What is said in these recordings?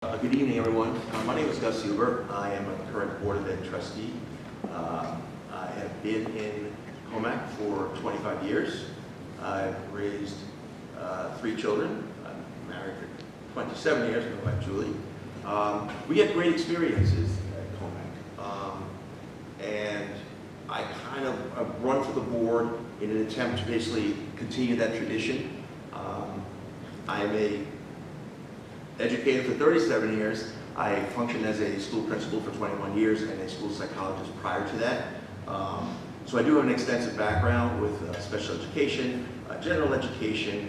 Good evening, everyone. My name is Gus Hueber. I am a current Board of Ed trustee. I have been in Commack for 25 years. I've raised 3 children. I'm married for 27 years with my wife, Julie. We had great experiences at Commack. And I kind of run for the board in an attempt to basically continue that tradition. I am a educated for 37 years. I functioned as a school principal for 21 years and a school psychologist prior to that. So I do have an extensive background with special education, general education,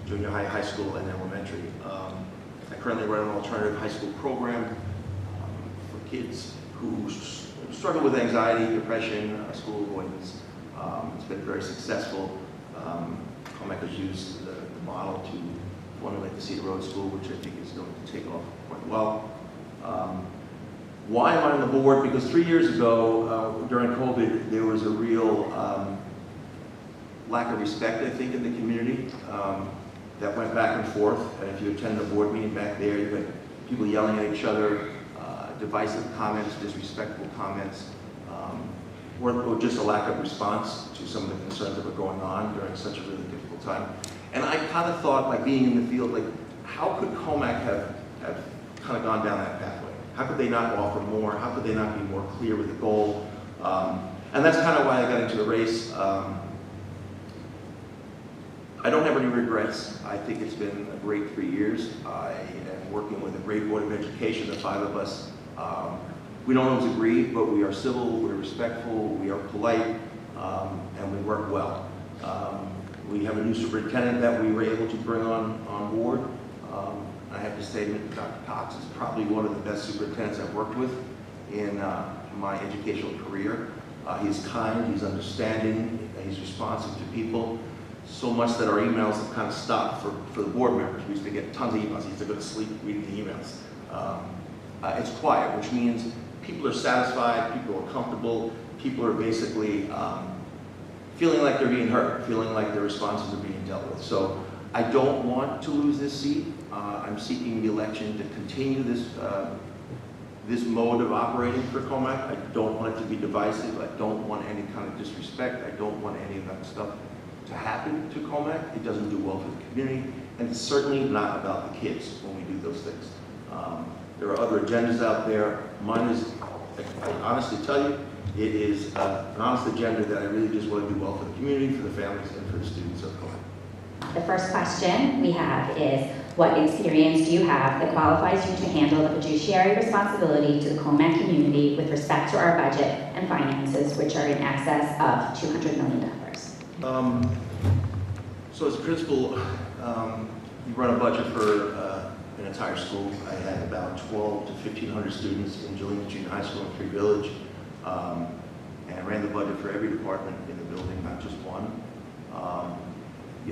junior high, high school, and elementary. I currently run an alternative high school program for kids who struggle with anxiety, depression, school avoidance. It's been very successful. Commack has used the model to formulate the Cedar Road School, which I think is going to take off quite well. Why am I on the board? Because 3 years ago, during COVID, there was a real lack of respect, I think, in the community that went back and forth. And if you attend the board meeting back there, you had people yelling at each other, divisive comments, disrespectful comments, or just a lack of response to some of the concerns that were going on during such a really difficult time. And I kind of thought, by being in the field, like, how could Commack have kind of gone down that pathway? How could they not offer more? How could they not be more clear with the goal? And that's kind of why I got into the race. I don't have any regrets. I think it's been a great 3 years. I am working with a great Board of Education, the 5 of us. We don't always agree, but we are civil, we're respectful, we are polite, and we work well. We have a new superintendent that we were able to bring on board. I have to say that Dr. Cox is probably one of the best superintendents I've worked with in my educational career. He's kind, he's understanding, he's responsive to people, so much that our emails have kind of stopped for the board members. We used to get tons of emails. He used to go to sleep reading the emails. It's quiet, which means people are satisfied, people are comfortable, people are basically feeling like they're being heard, feeling like their responses are being dealt with. So I don't want to lose this seat. I'm seeking the election to continue this mode of operating for Commack. I don't want it to be divisive. I don't want any kind of disrespect. I don't want any of that stuff to happen to Commack. It doesn't do well for the community, and it's certainly not about the kids when we do those things. There are other agendas out there. Mine is, I honestly tell you, it is an honest agenda that I really just want to do well for the community, for the families, and for the students of Commack. The first question we have is, what experience do you have that qualifies you to handle the fiduciary responsibility to the Commack community with respect to our budget and finances, which are in excess of $200 million? So as a principal, you run a budget for an entire school. I had about 1,200 to 1,500 students in Julian Junior High School in Free Village. And I ran the budget for every department in the building, not just one.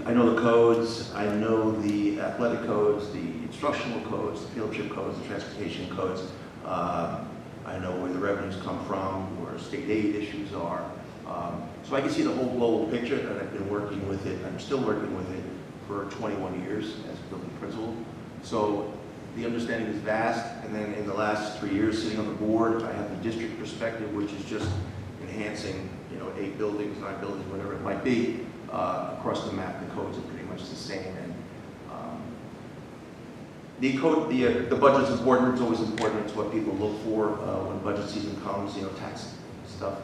I know the codes, I know the athletic codes, the instructional codes, the field trip codes, the transportation codes. I know where the revenues come from, where state aid issues are. So I can see the whole global picture, and I've been working with it, I'm still working with it for 21 years as a building principal. So the understanding is vast, and then in the last 3 years sitting on the board, I have the district perspective, which is just enhancing, 8 buildings, 9 buildings, whatever it might be, across the map. The codes are pretty much the same, and the budget's important. It's always important. It's what people look for when budget season comes. Tax stuff.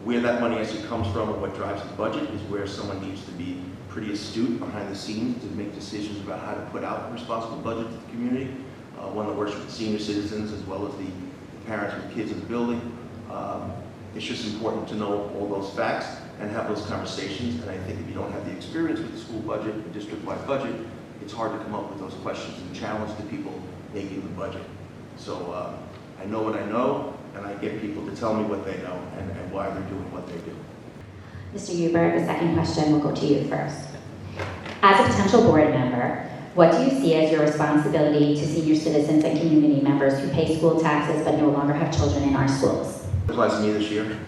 Where that money actually comes from and what drives the budget is where someone needs to be pretty astute behind the scenes to make decisions about how to put out a responsible budget to the community, one that works with senior citizens as well as the parents with kids in the building. It's just important to know all those facts and have those conversations, and I think if you don't have the experience with the school budget, the district-wide budget, it's hard to come up with those questions and challenge the people making the budget. So I know what I know, and I get people to tell me what they know and why they're doing what they do. Mr. Hueber, the second question will go to you first. As a potential board member, what do you see as your responsibility to senior citizens and community members who pay school taxes but no longer have children in our schools? It applies to me this year.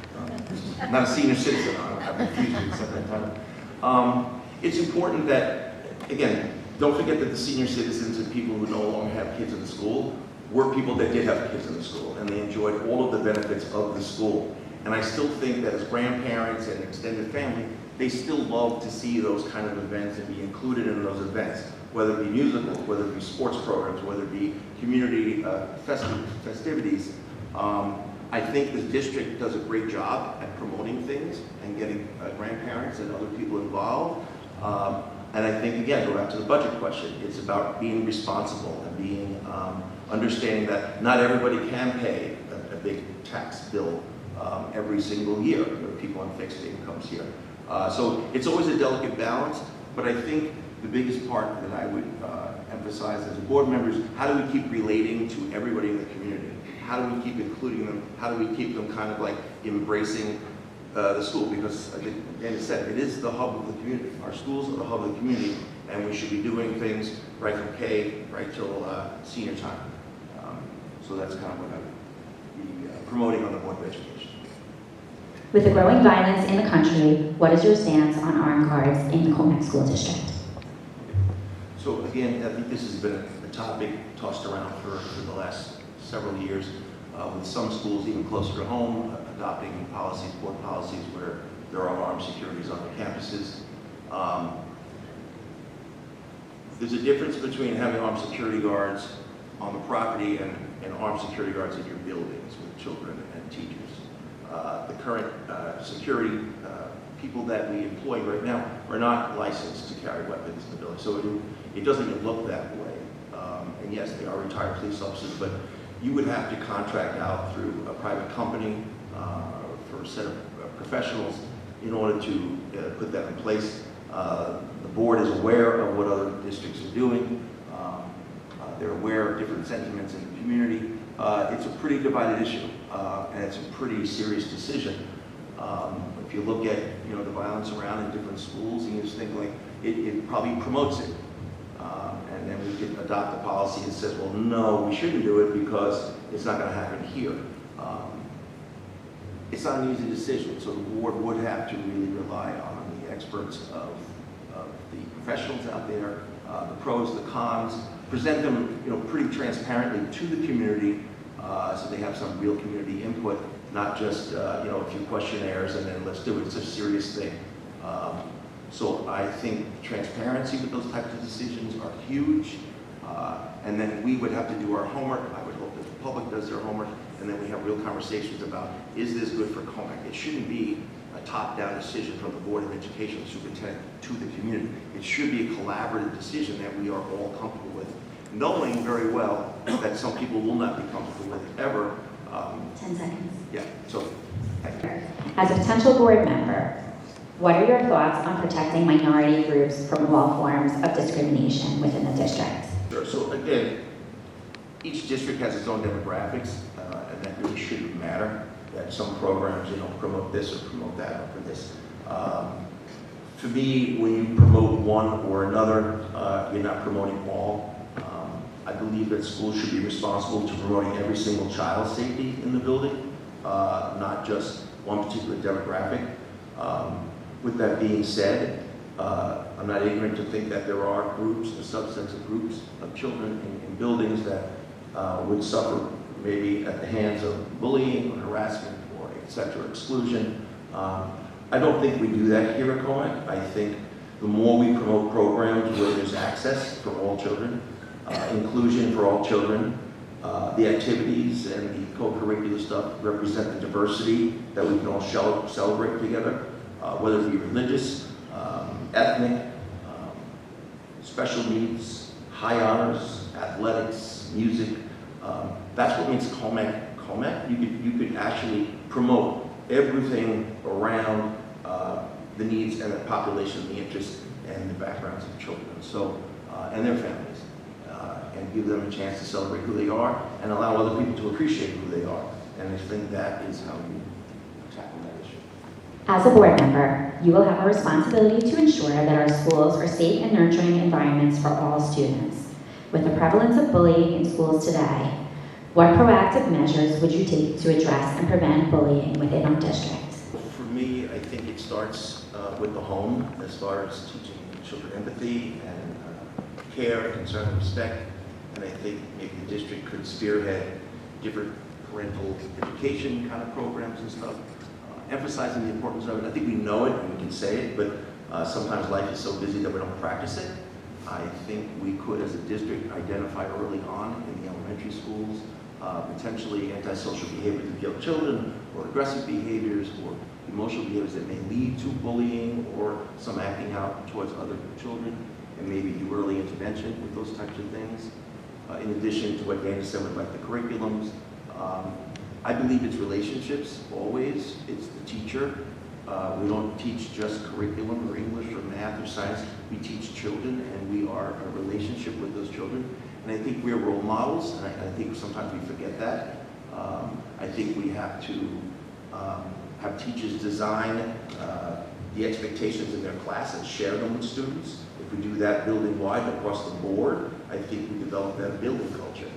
I'm not a senior citizen. I don't have confused at the same time. It's important that, again, Don't forget that the senior citizens and people who no longer have kids in the school were people that did have kids in the school, and they enjoyed all of the benefits of the school. And I still think that as grandparents and extended family, they still love to see those kind of events and be included in those events, whether it be musicals, whether it be sports programs, whether it be community festivities. I think the district does a great job at promoting things and getting grandparents and other people involved. And I think, again, go back to the budget question, it's about being responsible and being, understanding that not everybody can pay a big tax bill every single year. There are people on fixed incomes here. So it's always a delicate balance, but I think the biggest part that I would emphasize as board members, how do we keep relating to everybody in the community? How do we keep including them? How do we keep them kind of like embracing the school? Because, again, as I said, it is the hub of the community. Our schools are the hub of the community, and we should be doing things right from K right till senior time. So that's kind of what I would be promoting on the Board of Education. With the growing violence in the country, what is your stance on armed guards in the Commack School District? So again, I think this has been a topic tossed around for the last several years, with some schools even closer to home adopting policies, board policies, where there are armed securities on their campuses. There's a difference between having armed security guards on the property and armed security guards in your buildings with children and teachers. The current security people that we employ right now are not licensed to carry weapons in the building, so it doesn't even look that way. And yes, they are retired police officers, but you would have to contract out through a private company for a set of professionals in order to put that in place. The board is aware of what other districts are doing. They're aware of different sentiments in the community. It's a pretty divided issue, and it's a pretty serious decision. If you look at the violence around in different schools, and you just think like it probably promotes it. And then we could adopt a policy that says, well, no, we shouldn't do it because it's not going to happen here. It's not an easy decision, so the board would have to really rely on the experts of the professionals out there, the pros, the cons, present them pretty transparently to the community so they have some real community input, not just a few questionnaires and then let's do it. It's a serious thing. So I think transparency with those types of decisions are huge. And then we would have to do our homework. I would hope that the public does their homework, and then we have real conversations about, is this good for Commack? It shouldn't be a top-down decision from the Board of Education, the superintendent, to the community. It should be a collaborative decision that we are all comfortable with, knowing very well that some people will not be comfortable with it ever. 10 seconds. Yeah, so thank you. As a potential board member, what are your thoughts on protecting minority groups from all forms of discrimination within the district? Sure. So again, each district has its own demographics, and that really shouldn't matter. That some programs, promote this or promote that or for this. For me, when you promote one or another, you're not promoting all. I believe that schools should be responsible to promoting every single child's safety in the building, not just one particular demographic. With that being said, I'm not ignorant to think that there are groups, a subsets of groups of children in buildings that would suffer maybe at the hands of bullying or harassment or etc. exclusion. I don't think we do that here at Commack. I think the more we promote programs where there's access for all children, inclusion for all children, the activities and the co-curricular stuff represent the diversity that we can all celebrate together, whether it be religious, ethnic, special needs, high honors, athletics, music. That's what makes Commack. You could actually promote everything around the needs and the population, the interests and the backgrounds of children, so and their families, and give them a chance to celebrate who they are and allow other people to appreciate who they are. And I think that is how you tackle that issue. As a board member, you will have a responsibility to ensure that our schools are safe and nurturing environments for all students. With the prevalence of bullying in schools today, what proactive measures would you take to address and prevent bullying within our district? For me, I think it starts with the home, as far as teaching children empathy and care, and concern and respect. And I think maybe the district could spearhead different parental education kind of programs and stuff, emphasizing the importance of it. I think we know it and we can say it, but sometimes life is so busy that we don't practice it. I think we could, as a district, identify early on in the elementary schools potentially antisocial behaviors of young children, or aggressive behaviors, or emotional behaviors that may lead to bullying or some acting out towards other children, and maybe do early intervention with those types of things. In addition to what Dana said with like the curriculums, I believe it's relationships always. It's the teacher. We don't teach just curriculum or English or math or science. We teach children, and we are a relationship with those children. And I think we're role models, and I think sometimes we forget that. I think we have to have teachers design the expectations in their class and share them with students. If we do that building-wide across the board, I think we develop that building culture.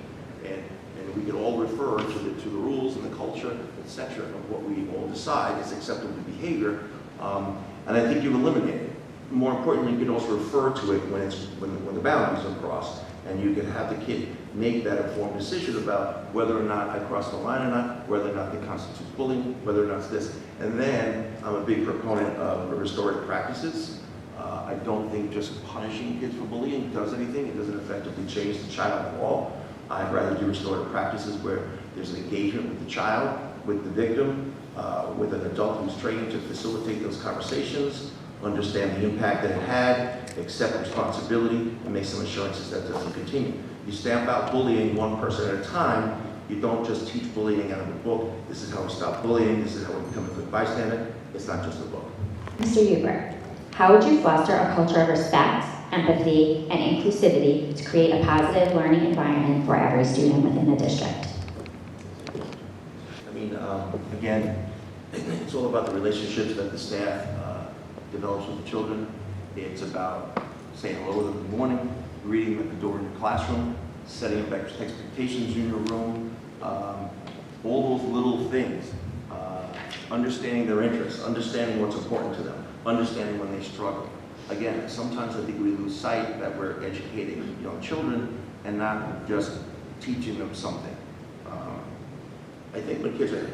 And we can all refer to the rules and the culture, etc., of what we all decide is acceptable behavior. And I think you eliminate it. More importantly, you can also refer to it when the boundaries are crossed. And you can have the kid make that informed decision about whether or not I crossed the line or not, whether or not it constitutes bullying, whether or not it's this. And then I'm a big proponent of restorative practices. I don't think just punishing kids for bullying does anything. It doesn't effectively change the child at all. I'd rather do restorative practices where there's an engagement with the child, with the victim, with an adult who's trained to facilitate those conversations, understand the impact that it had, accept responsibility, and make some assurances that doesn't continue. You stamp out bullying one person at a time. You don't just teach bullying out of a book. This is how we stop bullying. This is how we become a good bystander. It's not just a book. Mr. Hueber, how would you foster a culture of respect, empathy, and inclusivity to create a positive learning environment for every student within the district? I mean, again, it's all about the relationships that the staff develops with the children. It's about saying hello to them in the morning, greeting them at the door in your classroom, setting up expectations in your room, all those little things. Understanding their interests, understanding what's important to them, understanding when they struggle. Again, sometimes I think we lose sight that we're educating young children and not just teaching them something. I think when kids are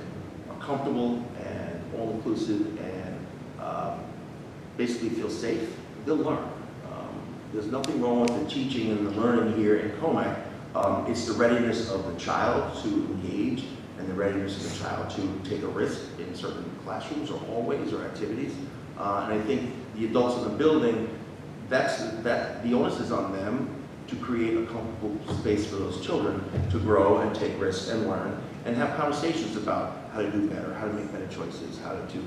comfortable and all-inclusive and basically feel safe, they'll learn. There's nothing wrong with the teaching and the learning here in Commack. It's the readiness of the child to engage and the readiness of the child to take a risk in certain classrooms or hallways or activities. And I think the adults in the building, the onus is on them to create a comfortable space for those children to grow and take risks and learn and have conversations about how to do better, how to make better choices, how to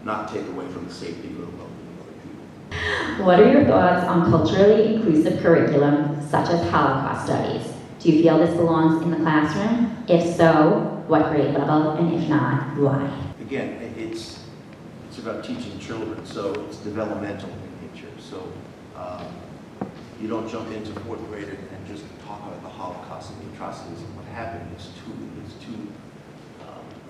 not take away from the safety or the well-being of other people. What are your thoughts on culturally inclusive curriculum such as Holocaust studies? Do you feel this belongs in the classroom? If so, what grade level? And if not, why? Again, it's about teaching children, so it's developmental in nature. So you don't jump into fourth grade and just talk about the Holocaust and the atrocities of what happened. It's too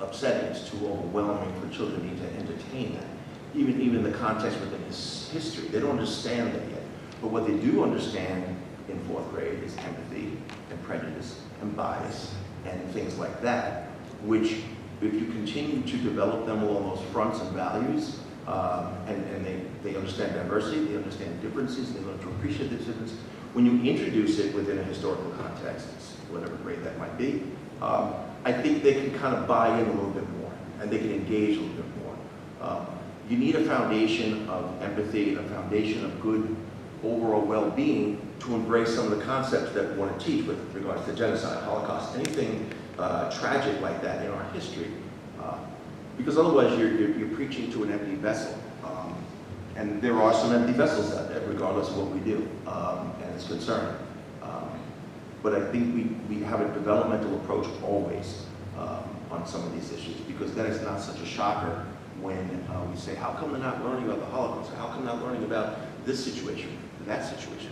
upsetting. It's too overwhelming for children to entertain that. Even the context within his history, they don't understand that yet. But what they do understand in fourth grade is empathy and prejudice and bias and things like that, which if you continue to develop them along those fronts and values, and they understand diversity, they understand differences, they learn to appreciate the difference. When you introduce it within a historical context, whatever grade that might be, I think they can kind of buy in a little bit more, and they can engage a little bit more. You need a foundation of empathy and a foundation of good overall well-being to embrace some of the concepts that we want to teach with regards to genocide, Holocaust, anything tragic like that in our history. Because otherwise you're preaching to an empty vessel. And there are some empty vessels out there, regardless of what we do, and it's concerning. But I think we have a developmental approach always on some of these issues, because then it's not such a shocker when we say, how come they're not learning about the Holocaust? How come they're not learning about this situation, that situation?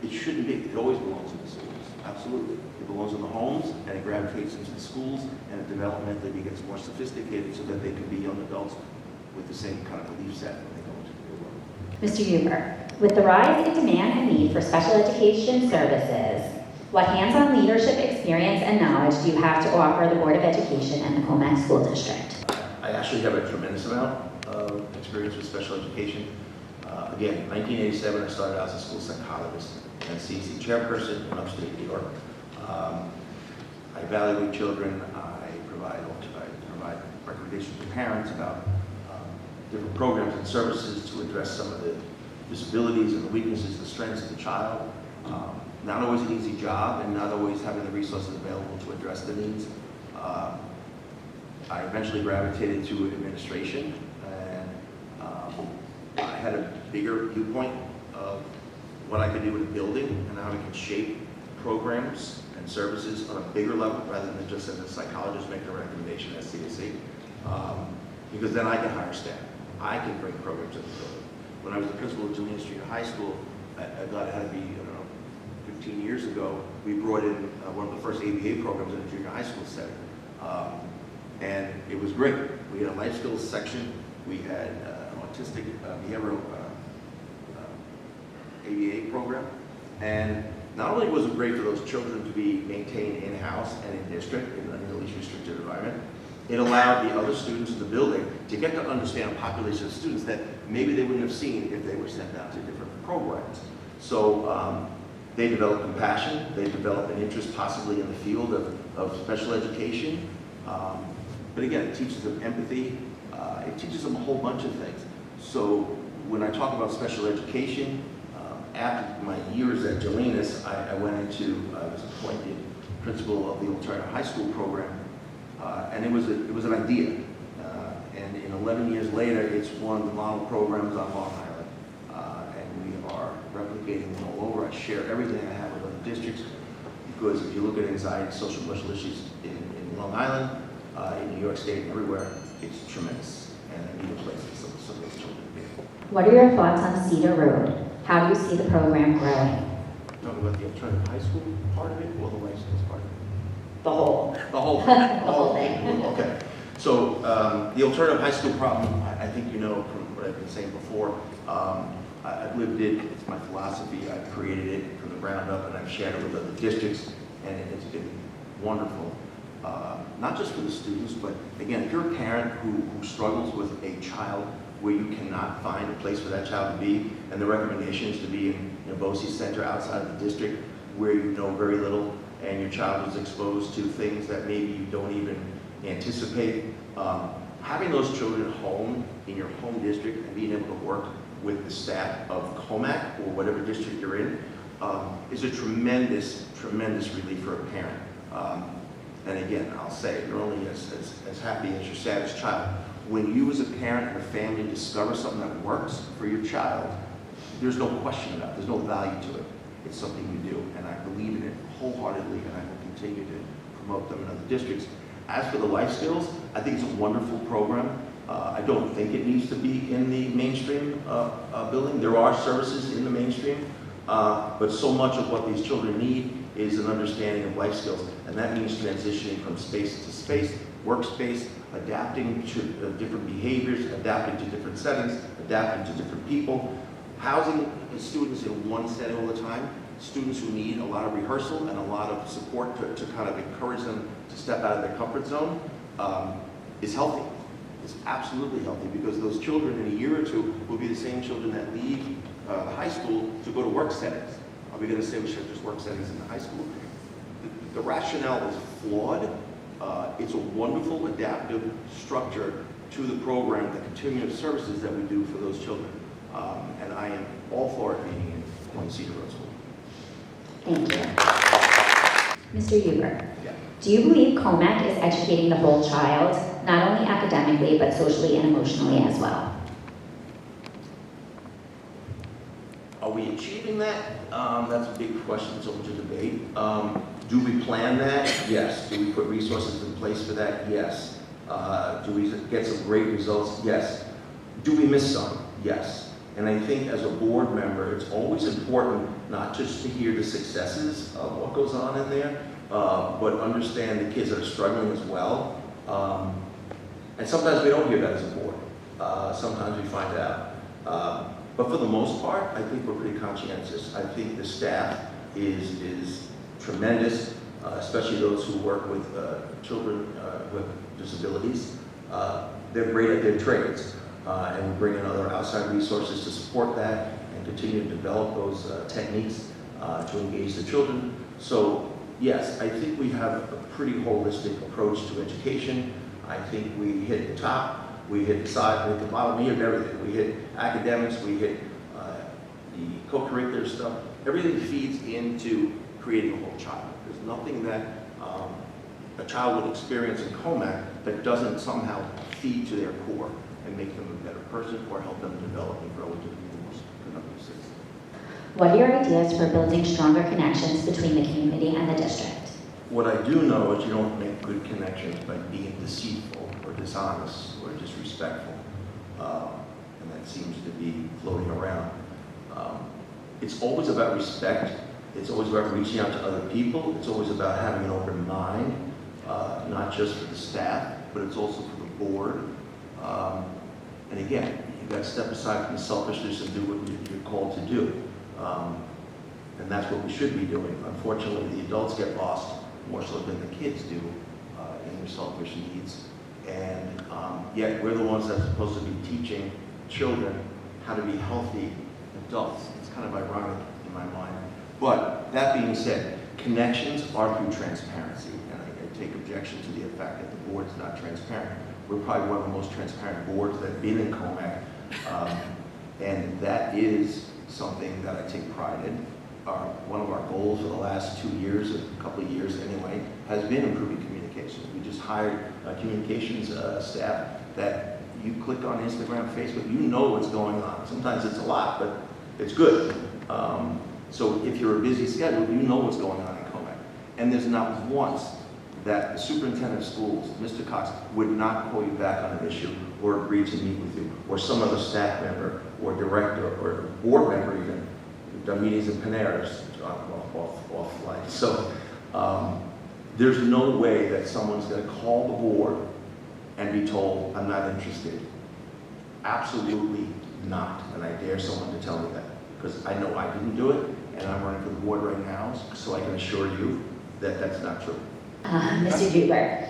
It shouldn't be. It always belongs in the schools. Absolutely. It belongs in the homes, and it gravitates into the schools, and it developmentally gets more sophisticated so that they can be young adults with the same kind of belief set when they go into the real world. Mr. Hueber, With the rise in demand and need for special education services, what hands-on leadership experience and knowledge do you have to offer the Board of Education and the Commack School District? I actually have a tremendous amount of experience with special education. Again, 1987, I started out as a school psychologist and CEC chairperson in upstate New York. I evaluate children. I provide recommendations to parents about different programs and services to address some of the disabilities and the weaknesses, the strengths of the child. Not always an easy job, and not always having the resources available to address the needs. I eventually gravitated to administration, and I had a bigger viewpoint of what I could do with a building and how we can shape programs and services on a bigger level rather than just as a psychologist making a recommendation at CSE. Because then I can hire staff. I can bring programs to the building. When I was the principal of Jelena Street High School, I thought it had to be, 15 years ago, we brought in one of the first ABA programs in a junior high school setting. And it was great. We had a life skills section. We had an autistic behavioral ABA program. And not only was it great for those children to be maintained in-house and in district in the least restricted environment, it allowed the other students in the building to get to understand a population of students that maybe they wouldn't have seen if they were sent out to different programs. So they developed compassion, they developed an interest possibly in the field of special education. But again, it teaches them empathy, it teaches them a whole bunch of things. So when I talk about special education, after my years at Jelena's, I went into, I was appointed principal of the alternative high school program, and it was an idea. And in 11 years later, it's one of the model programs on Long Island, and we are replicating them all over. I share everything I have with other districts, because if you look at anxiety, social emotional issues in Long Island, in New York State, and everywhere, it's tremendous, and I need a place for some of those children to be. What are your thoughts on Cedar Road? How do you see the program growing? Talking about the alternative high school part of it, or the life skills part of it? The whole. The whole thing. The whole thing. Okay. So the alternative high school problem, I think you know from what I've been saying before, I've lived it, it's my philosophy, I've created it from the ground up, and I've shared it with other districts, and it's been wonderful. Not just for the students, but again, if you're a parent who struggles with a child where you cannot find a place for that child to be, and the recommendation is to be in a BOCES center outside of the district where you know very little, and your child is exposed to things that maybe you don't even anticipate. Having those children home in your home district and being able to work with the staff of Commack or whatever district you're in is a tremendous, tremendous relief for a parent. And again, I'll say, you're only as happy as your saddest child. When you as a parent and a family discover something that works for your child, there's no question about it. There's no value to it. It's something you do, and I believe in it wholeheartedly, and I will continue to promote them in other districts. As for the life skills, I think it's a wonderful program. I don't think it needs to be in the mainstream building. There are services in the mainstream, but so much of what these children need is an understanding of life skills, and that means transitioning from space to space, workspace, adapting to different behaviors, adapting to different settings, adapting to different people, housing students in one setting all the time, students who need a lot of rehearsal and a lot of support to kind of encourage them to step out of their comfort zone is healthy. It's absolutely healthy, because those children in a year or two will be the same children that leave the high school to go to work settings. Are we going to say we should have just work settings in the high school? The rationale is flawed. It's a wonderful adaptive structure to the program, the continuum of services that we do for those children. And I am all for it being in Cedar Road School. Thank you. Mr. Hueber, Yeah. do you believe Commack is educating the whole child, not only academically, but socially and emotionally as well? Are we achieving that? That's a big question, so much a debate. Do we plan that? Yes. Do we put resources in place for that? Yes. Do we get some great results? Yes. Do we miss some? Yes. And I think as a board member, it's always important not just to hear the successes of what goes on in there, but understand the kids that are struggling as well. And sometimes we don't hear that as a board. Sometimes we find out. But for the most part, I think we're pretty conscientious. I think the staff is tremendous, especially those who work with children with disabilities. They're great at their trades, and we bring in other outside resources to support that and continue to develop those techniques to engage the children. So yes, I think we have a pretty holistic approach to education. I think we hit the top, we hit the side, we hit the bottom, we hit everything. We hit academics, we hit the co-curricular stuff. Everything feeds into creating a whole child. There's nothing that a child would experience in Commack that doesn't somehow feed to their core and make them a better person or help them develop and grow into the most productive citizen. What are your ideas for building stronger connections between the community and the district? What I do know is you don't make good connections by being deceitful or dishonest or disrespectful, and that seems to be floating around. It's always about respect. It's always about reaching out to other people. It's always about having an open mind, not just for the staff, but it's also for the board. And again, you've got to step aside from the selfishness and do what you're called to do. And that's what we should be doing. Unfortunately, the adults get lost more so than the kids do in their selfish needs. And yet we're the ones that's supposed to be teaching children how to be healthy adults. It's kind of ironic in my mind. But that being said, connections are through transparency. And I take objection to the fact that the board is not transparent. We're probably one of the most transparent boards that have been in Commack. And that is something that I take pride in. One of our goals for the last 2 years, a couple of years anyway, has been improving communications. We just hired a communications staff that you click on Instagram, Facebook, you know what's going on. Sometimes it's a lot, but it's good. So if you're a busy schedule, you know what's going on in Commack. And there's not once that the superintendent of schools, Mr. Cox, would not call you back on an issue or agree to meet with you, or some other staff member or director or board member even. We've done meetings in Paneras offline. So there's no way that someone's going to call the board and be told, I'm not interested. Absolutely not. And I dare someone to tell me that, because I know I didn't do it, and I'm running for the board right now, so I can assure you that that's not true. Mr. Hueber,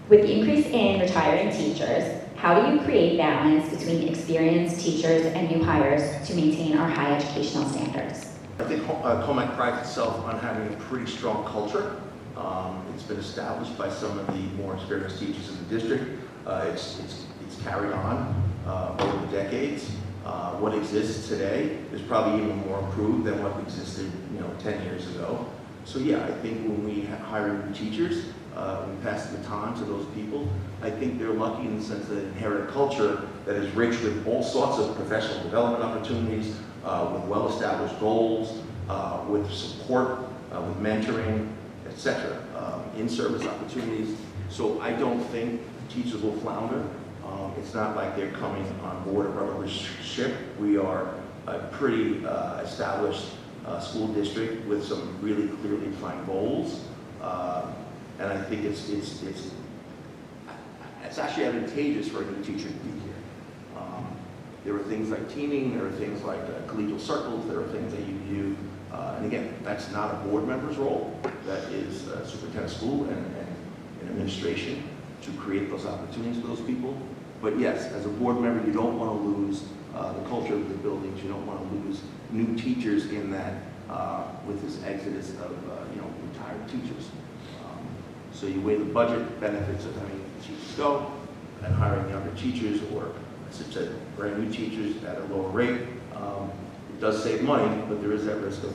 with the increase in retiring teachers, how do you create balance between experienced teachers and new hires to maintain our high educational standards? I think Commack prides itself on having a pretty strong culture. It's been established by some of the more experienced teachers in the district. It's carried on over the decades. What exists today is probably even more improved than what existed, 10 years ago. So yeah, I think when we hire new teachers, we pass the baton to those people. I think they're lucky in the sense that they inherit a culture that is rich with all sorts of professional development opportunities, with well-established goals, with support, with mentoring, etc., in-service opportunities. So I don't think teachers will flounder. It's not like they're coming on board a rubber ship. We are a pretty established school district with some really clearly defined goals. And I think it's actually advantageous for a new teacher to be here. There are things like teaming, there are things like collegial circles, there are things that you do. And again, that's not a board member's role. That is superintendent of school and administration to create those opportunities for those people. But yes, as a board member, you don't want to lose the culture of the buildings. You don't want to lose new teachers in that with this exodus of retired teachers. So you weigh the budget benefits of having teachers go and hiring younger teachers, or as I said, brand new teachers at a lower rate. It does save money, but there is that risk of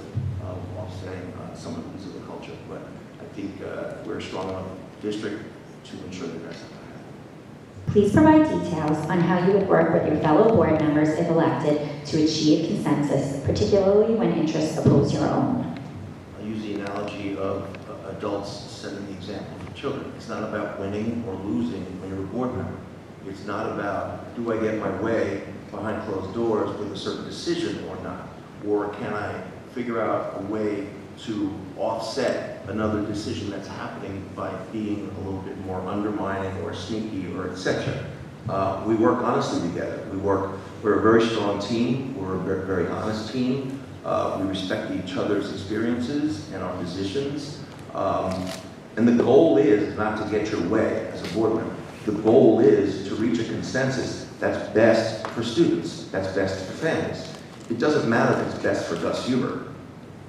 offsetting some of the lose of the culture. But I think we're a strong enough district to ensure that that's not going to happen. Please provide details on how you would work with your fellow board members if elected to achieve consensus, particularly when interests oppose your own. I use the analogy of adults setting the example for children. It's not about winning or losing when you're a board member. It's not about, do I get my way behind closed doors with a certain decision or not? Or can I figure out a way to offset another decision that's happening by being a little bit more undermining or sneaky or etc. We work honestly together. We work we're a very strong team. We're a very honest team. We respect each other's experiences and our positions. And the goal is not to get your way as a board member. The goal is to reach a consensus that's best for students, that's best for families. It doesn't matter if it's best for Gus Hueber.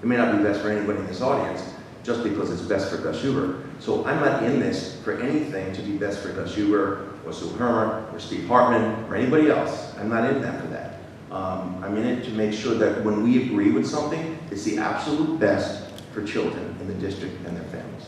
It may not be best for anybody in this audience, just because it's best for Gus Hueber. So I'm not in this for anything to be best for Gus Hueber, or Sue Herman, or Steve Hartman, or anybody else. I'm not in that for that. I'm in it to make sure that when we agree with something, it's the absolute best for children in the district and their families.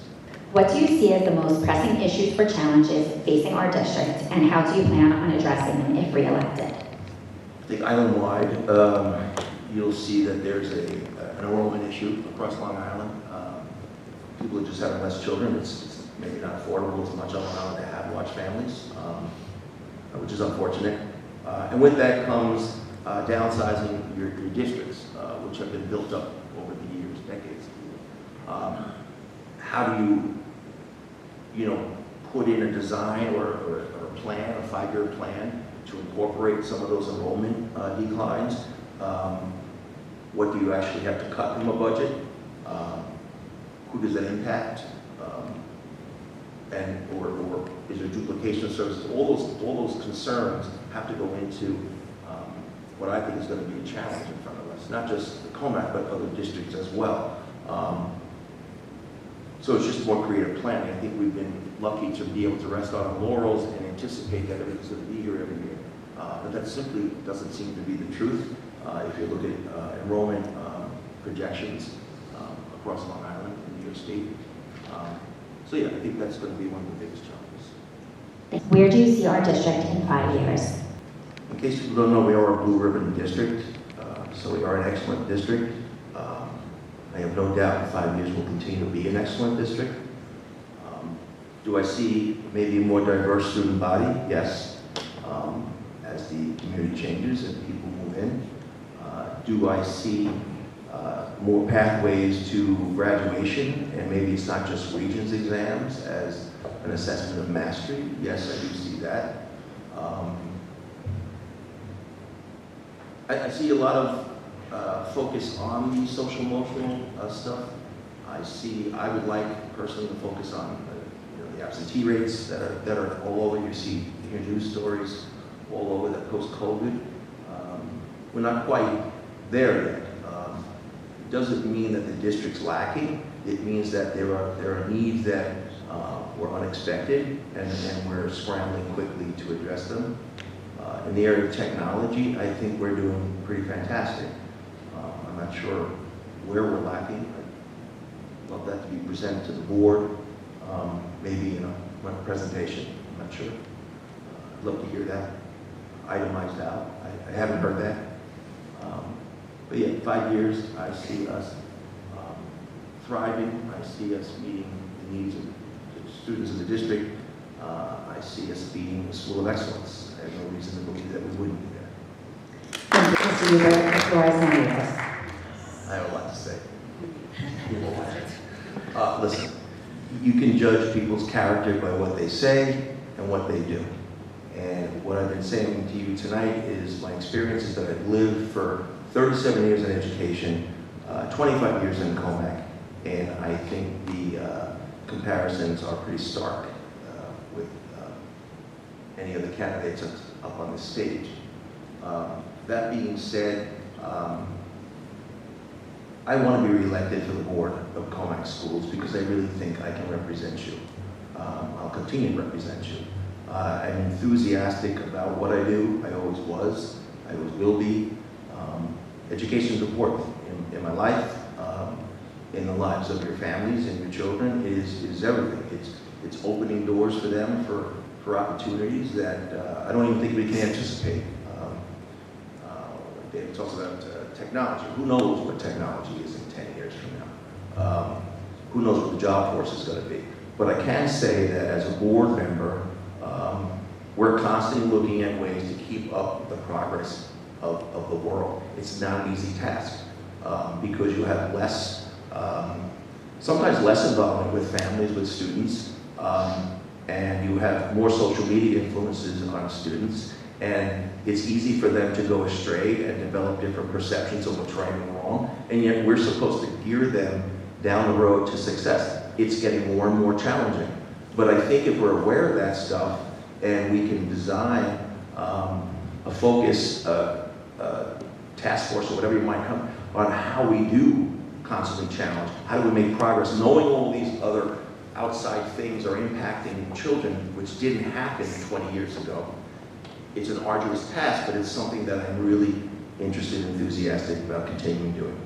What do you see as the most pressing issues or challenges facing our district, and how do you plan on addressing them if re-elected? I think island-wide, you'll see that there's an enrollment issue across Long Island. People are just having less children. It's maybe not affordable as much on Long Island to have large families, which is unfortunate. And with that comes downsizing your districts, which have been built up over the years, decades. How do you put in a design or a plan, a 5-year plan to incorporate some of those enrollment declines? What do you actually have to cut from a budget? Who does that impact? Or is there duplication of services? All those concerns have to go into what I think is going to be a challenge in front of us, not just the Commack, but other districts as well. So it's just more creative planning. I think we've been lucky to be able to rest on our laurels and anticipate that everything's going to be here every year. But that simply doesn't seem to be the truth. If you look at enrollment projections across Long Island and New York State. So yeah, I think that's going to be one of the biggest challenges. Where do you see our district in 5 years? In case people don't know, we are a blue ribbon district, so we are an excellent district. I have no doubt in 5 years we'll continue to be an excellent district. Do I see maybe a more diverse student body? Yes, as the community changes and people move in. Do I see more pathways to graduation, and maybe it's not just Regents exams as an assessment of mastery? Yes, I do see that. I see a lot of focus on the social emotional stuff. I would like personally to focus on the absentee rates that are all over. You hear news stories all over that post-COVID. We're not quite there yet. It doesn't mean that the district's lacking. It means that there are needs that were unexpected, and we're scrambling quickly to address them. In the area of technology, I think we're doing pretty fantastic. I'm not sure where we're lacking. I'd love that to be presented to the board, maybe in a presentation. I'm not sure. I'd love to hear that itemized out. I haven't heard that. But yeah, 5 years, I see us thriving. I see us meeting the needs of the students of the district. I see us being a school of excellence. I have no reason to believe that we wouldn't be there. Thank you, Mr. Hueber. The floor is now yours. I have a lot to say. Listen, you can judge people's character by what they say and what they do. And what I've been saying to you tonight is my experiences that I've lived for 37 years in education, 25 years in Commack, and I think the comparisons are pretty stark with any of the candidates up on the stage. That being said, I want to be reelected to the board of Commack Schools because I really think I can represent you. I'll continue to represent you. I'm enthusiastic about what I do. I always was. I always will be. Education is important in my life, in the lives of your families and your children. It is everything. It's opening doors for them for opportunities that I don't even think we can anticipate. David talks about technology. Who knows what technology is in 10 years from now? Who knows what the job force is going to be? But I can say that as a board member, we're constantly looking at ways to keep up the progress of the world. It's not an easy task because you have sometimes less involvement with families, with students, and you have more social media influences on students, And it's easy for them to go astray and develop different perceptions of what's right and wrong. And yet we're supposed to gear them down the road to success. It's getting more and more challenging. But I think if we're aware of that stuff and we can design a focus, task force or whatever you might come, on how we do constantly challenge, how do we make progress, knowing all these other outside things are impacting children, which didn't happen 20 years ago. It's an arduous task, but it's something that I'm really interested and enthusiastic about continuing doing.